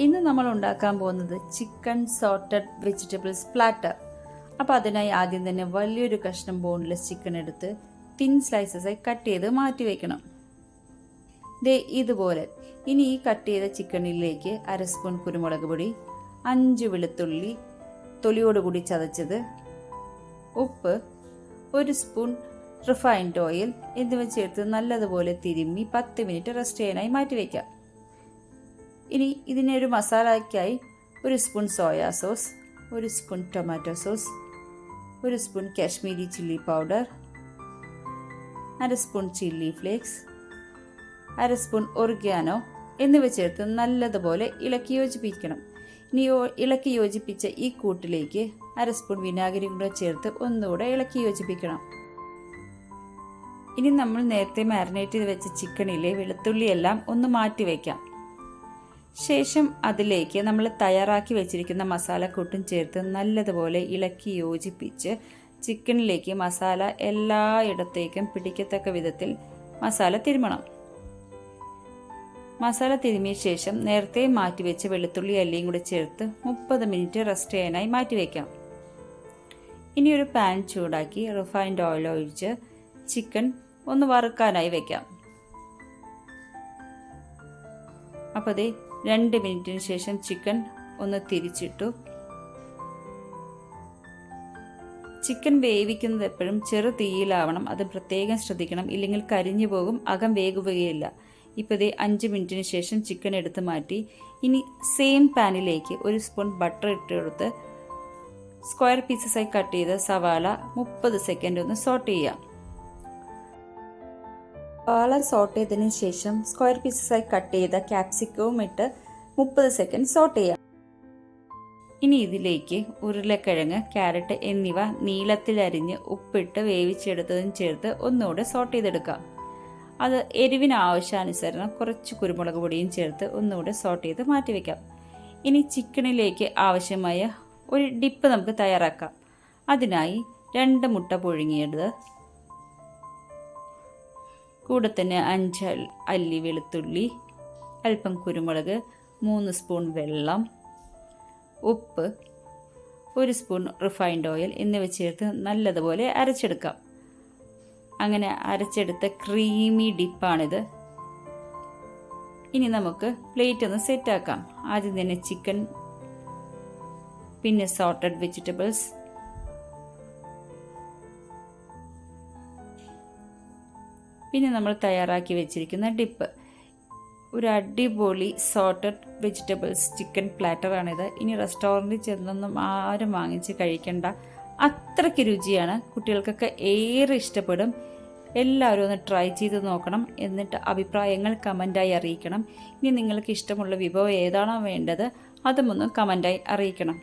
ഇന്ന് നമ്മൾ ഉണ്ടാക്കാൻ പോകുന്നത് ചിക്കൻ സോട്ടഡ് വെജിറ്റബിൾസ് പ്ലാറ്റർ. അപ്പോൾ അതിനായി ആദ്യം തന്നെ വലിയൊരു കഷ്ണം ബോൺലെസ് ചിക്കൻ എടുത്ത് തിൻ സ്ലൈസസായി കട്ട് ചെയ്ത് മാറ്റി വയ്ക്കണം. ദേ ഇതുപോലെ. ഇനി ഈ കട്ട് ചെയ്ത ചിക്കനിലേക്ക് 1/2 സ്പൂൺ കുരുമുളക് പൊടി, 5 വെളുത്തുള്ളി തൊലിയോടുകൂടി ചതച്ചത്, ഉപ്പ്, 1 സ്പൂൺ റിഫൈൻഡ് ഓയിൽ എന്നിവ ചേർത്ത് നല്ലതുപോലെ തിരുമ്മി 10 മിനിറ്റ് റെസ്റ്റ് ചെയ്യാനായി മാറ്റി വയ്ക്കാം. ഇനി ഇതിനൊരു മസാലയ്ക്കായി 1 spoon soya sauce, 1 spoon tomato sauce, 1 spoon Kashmiri chilli powder, 1/2 spoon chilli flakes, 1/2 spoon oregano എന്നിവ ചേർത്ത് നല്ലതുപോലെ ഇളക്കി യോജിപ്പിക്കണം. ഇനി ഇളക്കി യോജിപ്പിച്ച ഈ കൂട്ടിലേക്ക് 1/2 സ്പൂൺ വിനാഗിരി കൂടെ ചേർത്ത് ഒന്നുകൂടെ ഇളക്കി യോജിപ്പിക്കണം. ഇനി നമ്മൾ നേരത്തെ മാരിനേറ്റ് ചെയ്ത് വെച്ച ചിക്കനിലെ വെളുത്തുള്ളിയെല്ലാം ഒന്ന് മാറ്റി വയ്ക്കാം. ശേഷം അതിലേക്ക് നമ്മൾ തയ്യാറാക്കി വെച്ചിരിക്കുന്ന മസാലക്കൂട്ടും ചേർത്ത് നല്ലതുപോലെ ഇളക്കി യോജിപ്പിച്ച് ചിക്കനിലേക്ക് മസാല എല്ലായിടത്തേക്കും പിടിക്കത്തക്ക വിധത്തിൽ മസാല തിരുമണം. മസാല തിരുമിയ ശേഷം നേരത്തെ മാറ്റിവെച്ച് വെളുത്തുള്ളി അല്ലിയും കൂടി ചേർത്ത് 30 മിനിറ്റ് റെസ്റ്റ് ചെയ്യാനായി മാറ്റിവെക്കാം. ഇനി ഒരു പാൻ ചൂടാക്കി റിഫൈൻഡ് ഓയിൽ ഒഴിച്ച് ചിക്കൻ ഒന്ന് വറുക്കാനായി വെക്കാം. അപ്പോൾ അതേ 2 മിനിറ്റിന് ശേഷം ചിക്കൻ ഒന്ന് തിരിച്ചിട്ടു. ചിക്കൻ വേവിക്കുന്നത് എപ്പോഴും ചെറു തീയിലാവണം, അത് പ്രത്യേകം ശ്രദ്ധിക്കണം, ഇല്ലെങ്കിൽ കരിഞ്ഞു പോകും, അകം വേകുകയില്ല. ഇപ്പോൾ ഇതേ 5 മിനിറ്റിന് ശേഷം ചിക്കൻ എടുത്ത് മാറ്റി. ഇനി സെയിം പാനിലേക്ക് 1 സ്പൂൺ ബട്ടർ ഇട്ട് കൊടുത്ത് സ്ക്വയർ പീസസായി കട്ട് ചെയ്ത് സവാള 30 സെക്കൻഡ് ഒന്ന് സോട്ട് ചെയ്യാം. സവാള സോട്ട് ചെയ്തതിന് ശേഷം സ്ക്വയർ പീസസായി കട്ട് ചെയ്ത ക്യാപ്സിക്കവും ഇട്ട് 30 സെക്കൻഡ് സോട്ട് ചെയ്യാം. ഇനി ഇതിലേക്ക് ഉരുളക്കിഴങ്ങ്, ക്യാരറ്റ് എന്നിവ നീളത്തിൽ അരിഞ്ഞ് ഉപ്പിട്ട് വേവിച്ചെടുത്തതും ചേർത്ത് ഒന്നുകൂടെ സോട്ട് ചെയ്തെടുക്കാം. അത് എരിവിന് ആവശ്യാനുസരണം കുറച്ച് കുരുമുളക് പൊടിയും ചേർത്ത് ഒന്നുകൂടെ സോട്ട് ചെയ്ത് മാറ്റിവെക്കാം. ഇനി ചിക്കനിലേക്ക് ആവശ്യമായ ഒരു ഡിപ്പ് നമുക്ക് തയ്യാറാക്കാം. അതിനായി 2 മുട്ട പുഴുങ്ങിയത്, കൂടെ തന്നെ 5 അല്ലി വെളുത്തുള്ളി, അല്പം കുരുമുളക്, 3 സ്പൂൺ വെള്ളം, ഉപ്പ്, 1 സ്പൂൺ റിഫൈൻഡ് ഓയിൽ എന്നിവ ചേർത്ത് നല്ലതുപോലെ അരച്ചെടുക്കാം. അങ്ങനെ അരച്ചെടുത്ത ക്രീമി ഡിപ്പാണിത്. ഇനി നമുക്ക് പ്ലേറ്റ് ഒന്ന് സെറ്റാക്കാം. ആദ്യം തന്നെ ചിക്കൻ, പിന്നെ സോട്ടഡ് വെജിറ്റബിൾസ്, പിന്നെ നമ്മൾ തയ്യാറാക്കി വെച്ചിരിക്കുന്ന ഡിപ്പ്. ഒരു അടിപൊളി സോട്ടഡ് വെജിറ്റബിൾസ് ചിക്കൻ പ്ലാറ്ററാണിത്. ഇനി റെസ്റ്റോറൻറ്റിൽ ചെന്നൊന്നും ആരും വാങ്ങിച്ച് കഴിക്കേണ്ട, അത്രയ്ക്ക് രുചിയാണ്. കുട്ടികൾക്കൊക്കെ ഏറെ ഇഷ്ടപ്പെടും. എല്ലാവരും ഒന്ന് ട്രൈ ചെയ്ത് നോക്കണം. എന്നിട്ട് അഭിപ്രായങ്ങൾ കമൻറ്റായി അറിയിക്കണം. ഇനി നിങ്ങൾക്ക് ഇഷ്ടമുള്ള വിഭവം ഏതാണോ വേണ്ടത് അതും ഒന്ന് കമൻറ്റായി അറിയിക്കണം.